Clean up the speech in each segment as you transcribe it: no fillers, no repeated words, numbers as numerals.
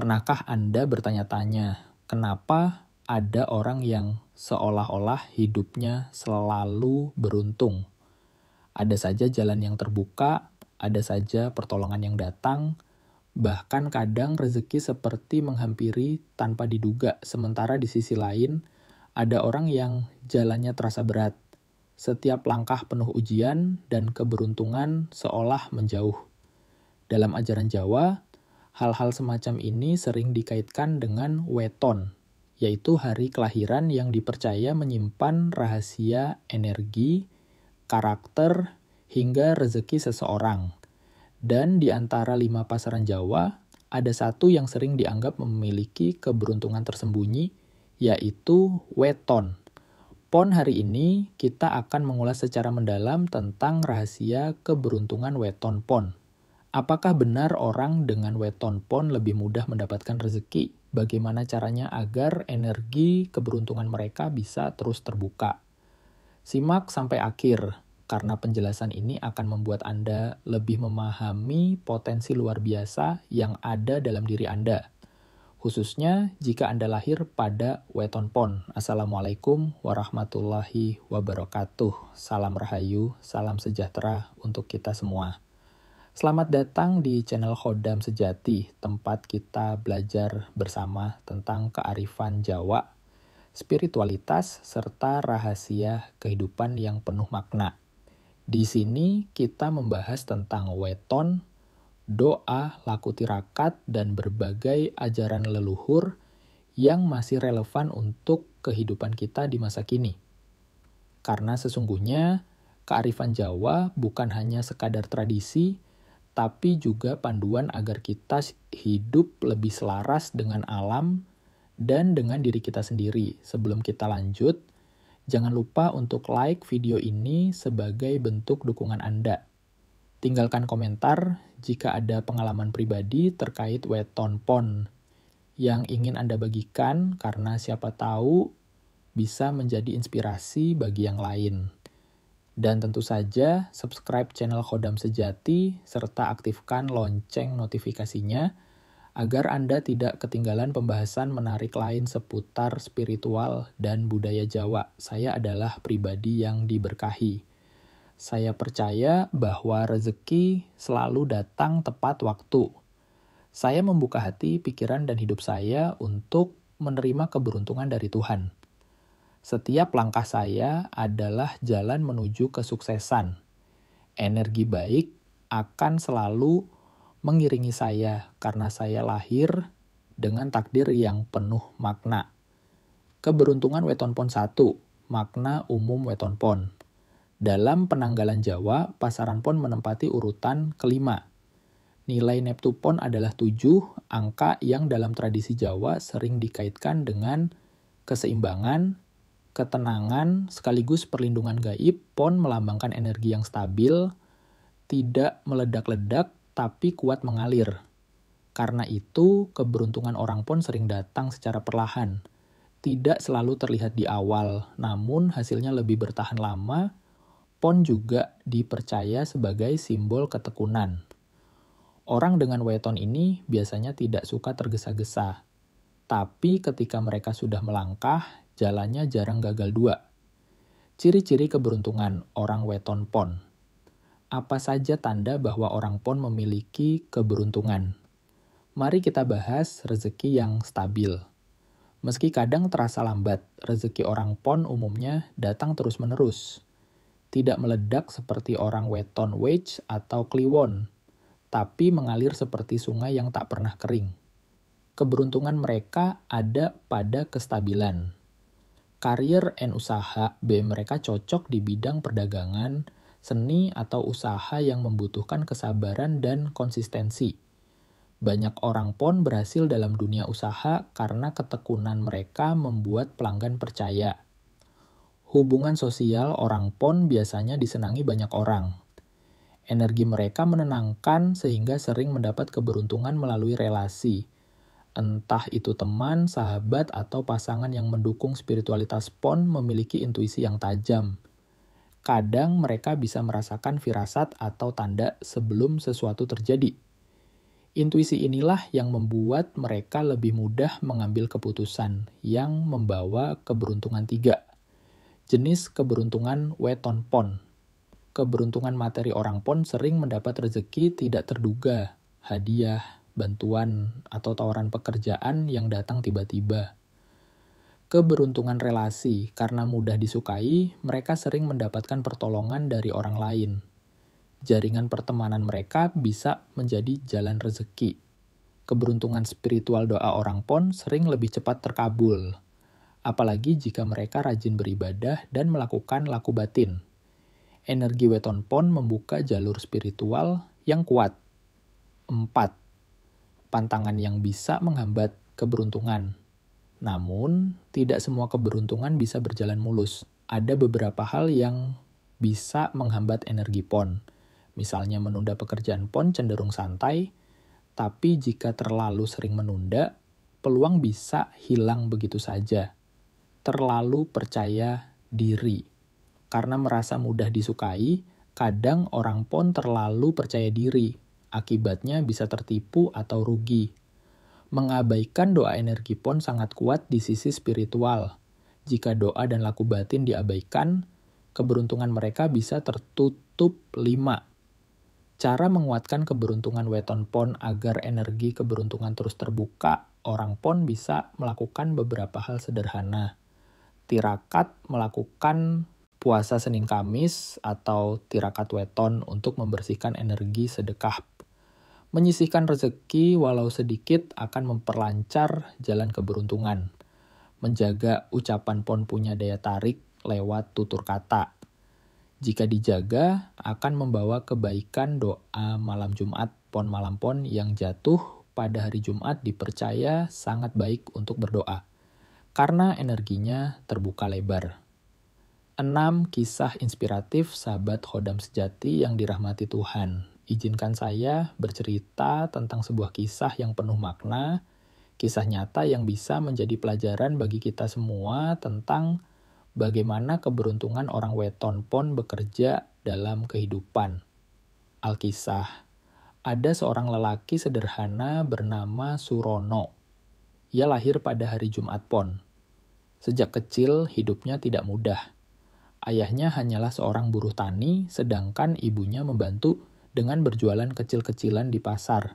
Pernahkah Anda bertanya-tanya, kenapa ada orang yang seolah-olah hidupnya selalu beruntung? Ada saja jalan yang terbuka, ada saja pertolongan yang datang, bahkan kadang rezeki seperti menghampiri tanpa diduga, sementara di sisi lain ada orang yang jalannya terasa berat. Setiap langkah penuh ujian dan keberuntungan seolah menjauh. Dalam ajaran Jawa, hal-hal semacam ini sering dikaitkan dengan weton, yaitu hari kelahiran yang dipercaya menyimpan rahasia energi, karakter, hingga rezeki seseorang. Dan di antara 5 pasaran Jawa, ada satu yang sering dianggap memiliki keberuntungan tersembunyi, yaitu weton. Pon hari ini kita akan mengulas secara mendalam tentang rahasia keberuntungan weton pon. Apakah benar orang dengan weton pon lebih mudah mendapatkan rezeki? Bagaimana caranya agar energi keberuntungan mereka bisa terus terbuka? Simak sampai akhir, karena penjelasan ini akan membuat Anda lebih memahami potensi luar biasa yang ada dalam diri Anda. Khususnya jika Anda lahir pada weton pon. Assalamualaikum warahmatullahi wabarakatuh. Salam rahayu, salam sejahtera untuk kita semua. Selamat datang di channel Khodam Sejati, tempat kita belajar bersama tentang kearifan Jawa, spiritualitas, serta rahasia kehidupan yang penuh makna. Di sini kita membahas tentang weton, doa, laku tirakat, dan berbagai ajaran leluhur yang masih relevan untuk kehidupan kita di masa kini. Karena sesungguhnya kearifan Jawa bukan hanya sekadar tradisi, tapi juga panduan agar kita hidup lebih selaras dengan alam dan dengan diri kita sendiri. Sebelum kita lanjut, jangan lupa untuk like video ini sebagai bentuk dukungan Anda. Tinggalkan komentar jika ada pengalaman pribadi terkait weton pon yang ingin Anda bagikan, karena siapa tahu bisa menjadi inspirasi bagi yang lain. Dan tentu saja subscribe channel Khodam Sejati serta aktifkan lonceng notifikasinya agar Anda tidak ketinggalan pembahasan menarik lain seputar spiritual dan budaya Jawa. Saya adalah pribadi yang diberkahi. Saya percaya bahwa rezeki selalu datang tepat waktu. Saya membuka hati, pikiran, dan hidup saya untuk menerima keberuntungan dari Tuhan. Setiap langkah saya adalah jalan menuju kesuksesan. Energi baik akan selalu mengiringi saya karena saya lahir dengan takdir yang penuh makna. Keberuntungan weton pon 1, makna umum weton pon. Dalam penanggalan Jawa, pasaran pon menempati urutan kelima. Nilai neptu pon adalah 7, angka yang dalam tradisi Jawa sering dikaitkan dengan keseimbangan, ketenangan, sekaligus perlindungan gaib. Pon melambangkan energi yang stabil, tidak meledak-ledak, tapi kuat mengalir. Karena itu, keberuntungan orang pon sering datang secara perlahan. Tidak selalu terlihat di awal, namun hasilnya lebih bertahan lama. Pon juga dipercaya sebagai simbol ketekunan. Orang dengan weton ini biasanya tidak suka tergesa-gesa. Tapi ketika mereka sudah melangkah, jalannya jarang gagal dua. Ciri-ciri keberuntungan orang weton pon. Apa saja tanda bahwa orang pon memiliki keberuntungan? Mari kita bahas rezeki yang stabil. Meski kadang terasa lambat, rezeki orang pon umumnya datang terus-menerus. Tidak meledak seperti orang weton wage atau kliwon, tapi mengalir seperti sungai yang tak pernah kering. Keberuntungan mereka ada pada kestabilan. Karir and usaha B mereka cocok di bidang perdagangan, seni, atau usaha yang membutuhkan kesabaran dan konsistensi. Banyak orang pon berhasil dalam dunia usaha karena ketekunan mereka membuat pelanggan percaya. Hubungan sosial orang pon biasanya disenangi banyak orang. Energi mereka menenangkan sehingga sering mendapat keberuntungan melalui relasi. Entah itu teman, sahabat, atau pasangan yang mendukung spiritualitas pon memiliki intuisi yang tajam. Kadang mereka bisa merasakan firasat atau tanda sebelum sesuatu terjadi. Intuisi inilah yang membuat mereka lebih mudah mengambil keputusan yang membawa keberuntungan 3. Jenis keberuntungan weton pon. Keberuntungan materi orang pon sering mendapat rezeki tidak terduga, hadiah, bantuan, atau tawaran pekerjaan yang datang tiba-tiba. Keberuntungan relasi, karena mudah disukai, mereka sering mendapatkan pertolongan dari orang lain. Jaringan pertemanan mereka bisa menjadi jalan rezeki. Keberuntungan spiritual doa orang pon sering lebih cepat terkabul, apalagi jika mereka rajin beribadah dan melakukan laku batin. Energi weton pon membuka jalur spiritual yang kuat. 4. Pantangan yang bisa menghambat keberuntungan. Namun, tidak semua keberuntungan bisa berjalan mulus. Ada beberapa hal yang bisa menghambat energi pon. Misalnya menunda pekerjaan pon cenderung santai, tapi jika terlalu sering menunda, peluang bisa hilang begitu saja. Terlalu percaya diri. Karena merasa mudah disukai, kadang orang pon terlalu percaya diri. Akibatnya bisa tertipu atau rugi. Mengabaikan doa energi pon sangat kuat di sisi spiritual. Jika doa dan laku batin diabaikan, keberuntungan mereka bisa tertutup 5. Cara menguatkan keberuntungan weton pon agar energi keberuntungan terus terbuka, orang pon bisa melakukan beberapa hal sederhana. Tirakat melakukan puasa Senin Kamis atau tirakat weton untuk membersihkan energi sedekah. Menyisihkan rezeki walau sedikit akan memperlancar jalan keberuntungan. Menjaga ucapan pon punya daya tarik lewat tutur kata. Jika dijaga, akan membawa kebaikan doa malam Jumat, malam pon yang jatuh pada hari Jumat dipercaya sangat baik untuk berdoa, karena energinya terbuka lebar. 6. Kisah inspiratif sahabat khodam sejati yang dirahmati Tuhan. Izinkan saya bercerita tentang sebuah kisah yang penuh makna, kisah nyata yang bisa menjadi pelajaran bagi kita semua tentang bagaimana keberuntungan orang weton pon bekerja dalam kehidupan. Alkisah. Ada seorang lelaki sederhana bernama Surono. Ia lahir pada hari Jumat pon. Sejak kecil hidupnya tidak mudah. Ayahnya hanyalah seorang buruh tani, sedangkan ibunya membantu dengan berjualan kecil-kecilan di pasar.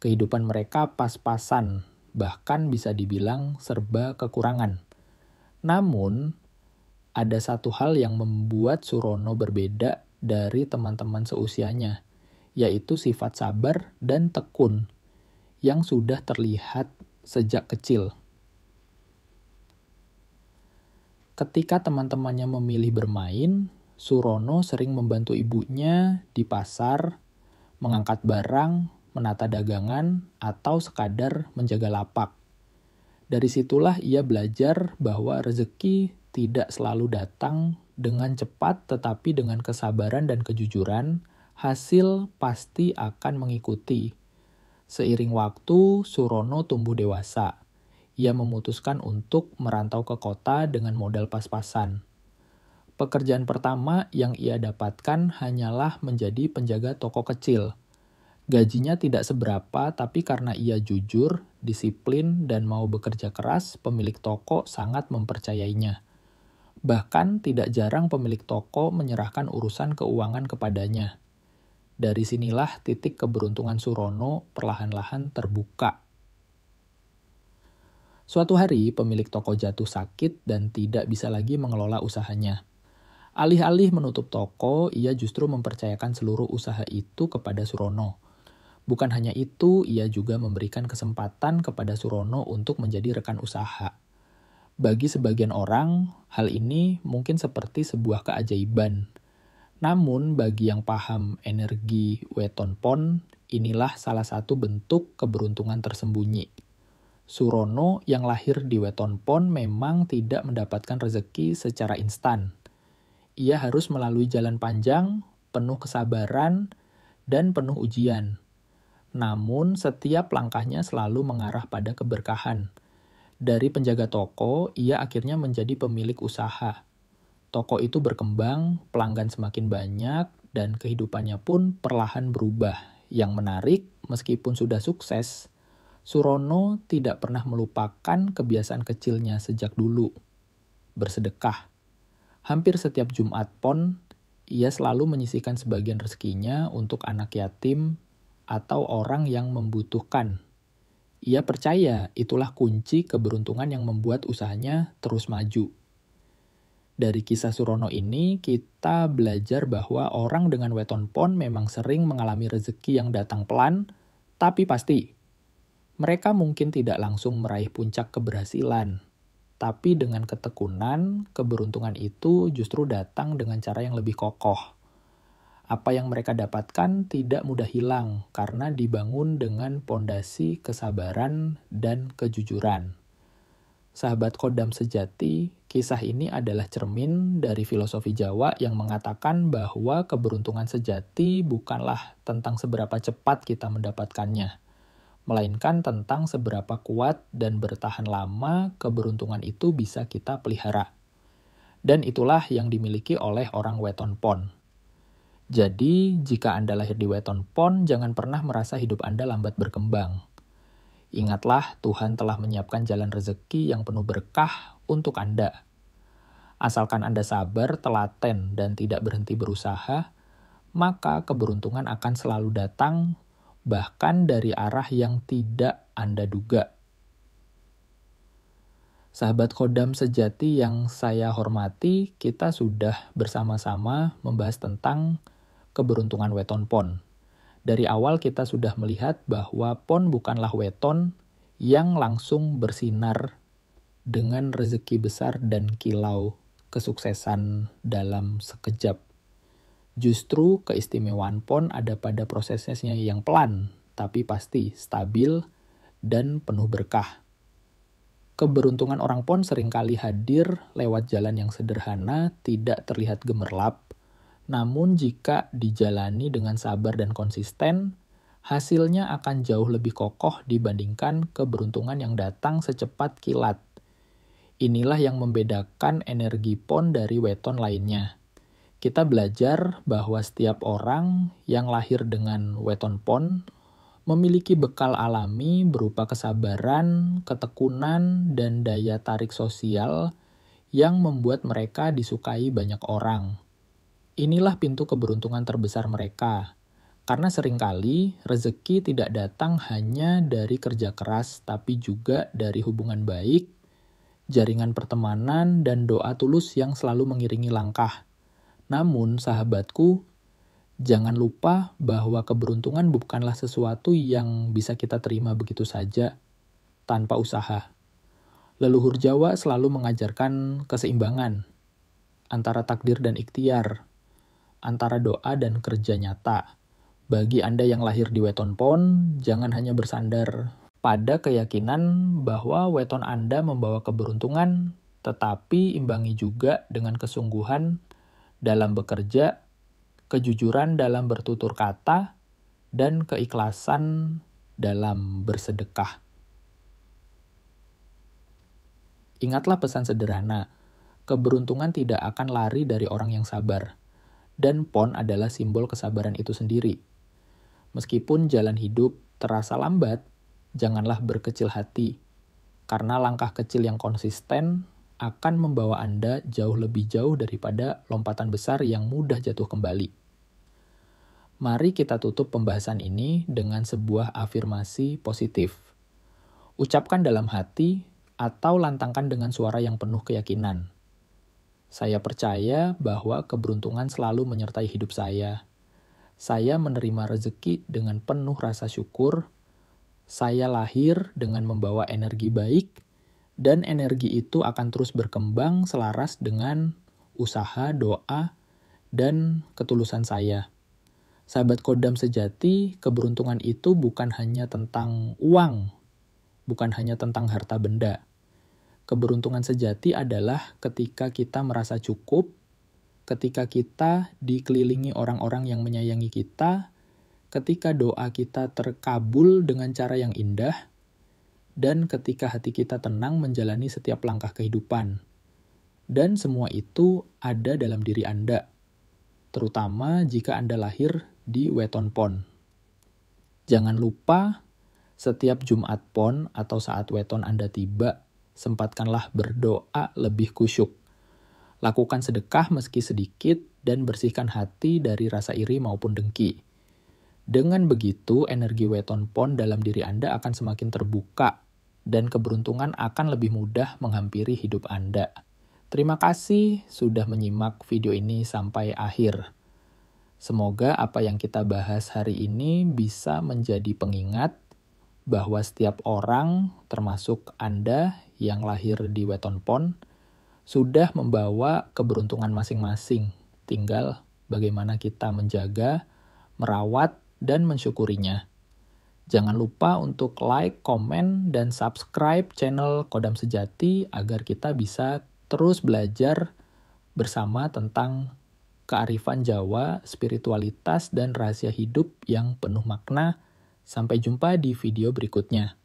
Kehidupan mereka pas-pasan, bahkan bisa dibilang serba kekurangan. Namun, ada satu hal yang membuat Surono berbeda dari teman-teman seusianya, yaitu sifat sabar dan tekun yang sudah terlihat sejak kecil. Ketika teman-temannya memilih bermain, Surono sering membantu ibunya di pasar, mengangkat barang, menata dagangan, atau sekadar menjaga lapak. Dari situlah ia belajar bahwa rezeki tidak selalu datang dengan cepat, tetapi dengan kesabaran dan kejujuran, hasil pasti akan mengikuti. Seiring waktu, Surono tumbuh dewasa. Ia memutuskan untuk merantau ke kota dengan modal pas-pasan. Pekerjaan pertama yang ia dapatkan hanyalah menjadi penjaga toko kecil. Gajinya tidak seberapa, tapi karena ia jujur, disiplin, dan mau bekerja keras, pemilik toko sangat mempercayainya. Bahkan tidak jarang pemilik toko menyerahkan urusan keuangan kepadanya. Dari sinilah titik keberuntungan Surono perlahan-lahan terbuka. Suatu hari, pemilik toko jatuh sakit dan tidak bisa lagi mengelola usahanya. Alih-alih menutup toko, ia justru mempercayakan seluruh usaha itu kepada Surono. Bukan hanya itu, ia juga memberikan kesempatan kepada Surono untuk menjadi rekan usaha. Bagi sebagian orang, hal ini mungkin seperti sebuah keajaiban. Namun, bagi yang paham energi weton pon, inilah salah satu bentuk keberuntungan tersembunyi. Surono yang lahir di weton pon memang tidak mendapatkan rezeki secara instan. Ia harus melalui jalan panjang, penuh kesabaran, dan penuh ujian. Namun, setiap langkahnya selalu mengarah pada keberkahan. Dari penjaga toko, ia akhirnya menjadi pemilik usaha. Toko itu berkembang, pelanggan semakin banyak, dan kehidupannya pun perlahan berubah. Yang menarik, meskipun sudah sukses, Surono tidak pernah melupakan kebiasaan kecilnya sejak dulu, bersedekah. Hampir setiap Jumat Pon, ia selalu menyisihkan sebagian rezekinya untuk anak yatim atau orang yang membutuhkan. Ia percaya itulah kunci keberuntungan yang membuat usahanya terus maju. Dari kisah Surono ini, kita belajar bahwa orang dengan weton pon memang sering mengalami rezeki yang datang pelan, tapi pasti. Mereka mungkin tidak langsung meraih puncak keberhasilan, tapi dengan ketekunan, keberuntungan itu justru datang dengan cara yang lebih kokoh. Apa yang mereka dapatkan tidak mudah hilang karena dibangun dengan pondasi kesabaran dan kejujuran. Sahabat Kodam sejati, kisah ini adalah cermin dari filosofi Jawa yang mengatakan bahwa keberuntungan sejati bukanlah tentang seberapa cepat kita mendapatkannya, melainkan tentang seberapa kuat dan bertahan lama keberuntungan itu bisa kita pelihara. Dan itulah yang dimiliki oleh orang weton pon. Jadi, jika Anda lahir di weton pon, jangan pernah merasa hidup Anda lambat berkembang. Ingatlah, Tuhan telah menyiapkan jalan rezeki yang penuh berkah untuk Anda. Asalkan Anda sabar, telaten, dan tidak berhenti berusaha, maka keberuntungan akan selalu datang, bahkan dari arah yang tidak Anda duga. Sahabat Kodam sejati yang saya hormati, kita sudah bersama-sama membahas tentang keberuntungan weton pon. Dari awal kita sudah melihat bahwa pon bukanlah weton yang langsung bersinar dengan rezeki besar dan kilau kesuksesan dalam sekejap. Justru keistimewaan pon ada pada prosesnya yang pelan, tapi pasti stabil dan penuh berkah. Keberuntungan orang pon seringkali hadir lewat jalan yang sederhana, tidak terlihat gemerlap, namun jika dijalani dengan sabar dan konsisten, hasilnya akan jauh lebih kokoh dibandingkan keberuntungan yang datang secepat kilat. Inilah yang membedakan energi pon dari weton lainnya. Kita belajar bahwa setiap orang yang lahir dengan weton pon memiliki bekal alami berupa kesabaran, ketekunan, dan daya tarik sosial yang membuat mereka disukai banyak orang. Inilah pintu keberuntungan terbesar mereka. Karena seringkali rezeki tidak datang hanya dari kerja keras, tapi juga dari hubungan baik, jaringan pertemanan, dan doa tulus yang selalu mengiringi langkah. Namun, sahabatku, jangan lupa bahwa keberuntungan bukanlah sesuatu yang bisa kita terima begitu saja, tanpa usaha. Leluhur Jawa selalu mengajarkan keseimbangan antara takdir dan ikhtiar, antara doa dan kerja nyata. Bagi Anda yang lahir di weton pon, jangan hanya bersandar pada keyakinan bahwa weton Anda membawa keberuntungan, tetapi imbangi juga dengan kesungguhan dalam bekerja, kejujuran dalam bertutur kata, dan keikhlasan dalam bersedekah. Ingatlah pesan sederhana, keberuntungan tidak akan lari dari orang yang sabar. Dan pon adalah simbol kesabaran itu sendiri. Meskipun jalan hidup terasa lambat, janganlah berkecil hati, karena langkah kecil yang konsisten akan membawa Anda jauh lebih jauh daripada lompatan besar yang mudah jatuh kembali. Mari kita tutup pembahasan ini dengan sebuah afirmasi positif. Ucapkan dalam hati atau lantangkan dengan suara yang penuh keyakinan. Saya percaya bahwa keberuntungan selalu menyertai hidup saya. Saya menerima rezeki dengan penuh rasa syukur. Saya lahir dengan membawa energi baik, dan energi itu akan terus berkembang selaras dengan usaha, doa, dan ketulusan saya. Sahabat Kodam sejati, keberuntungan itu bukan hanya tentang uang, bukan hanya tentang harta benda. Keberuntungan sejati adalah ketika kita merasa cukup, ketika kita dikelilingi orang-orang yang menyayangi kita, ketika doa kita terkabul dengan cara yang indah, dan ketika hati kita tenang menjalani setiap langkah kehidupan. Dan semua itu ada dalam diri Anda, terutama jika Anda lahir di weton pon. Jangan lupa setiap Jumat Pon atau saat weton Anda tiba, sempatkanlah berdoa lebih khusyuk. Lakukan sedekah meski sedikit dan bersihkan hati dari rasa iri maupun dengki. Dengan begitu, energi weton Pon dalam diri Anda akan semakin terbuka dan keberuntungan akan lebih mudah menghampiri hidup Anda. Terima kasih sudah menyimak video ini sampai akhir. Semoga apa yang kita bahas hari ini bisa menjadi pengingat bahwa setiap orang, termasuk Anda yang lahir di weton Pon, sudah membawa keberuntungan masing-masing. Tinggal bagaimana kita menjaga, merawat, dan mensyukurinya. Jangan lupa untuk like, komen, dan subscribe channel Kodam Sejati agar kita bisa terus belajar bersama tentang kearifan Jawa, spiritualitas, dan rahasia hidup yang penuh makna. Sampai jumpa di video berikutnya.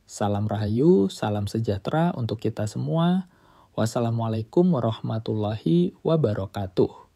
Salam Rahayu, salam sejahtera untuk kita semua. Wassalamualaikum warahmatullahi wabarakatuh.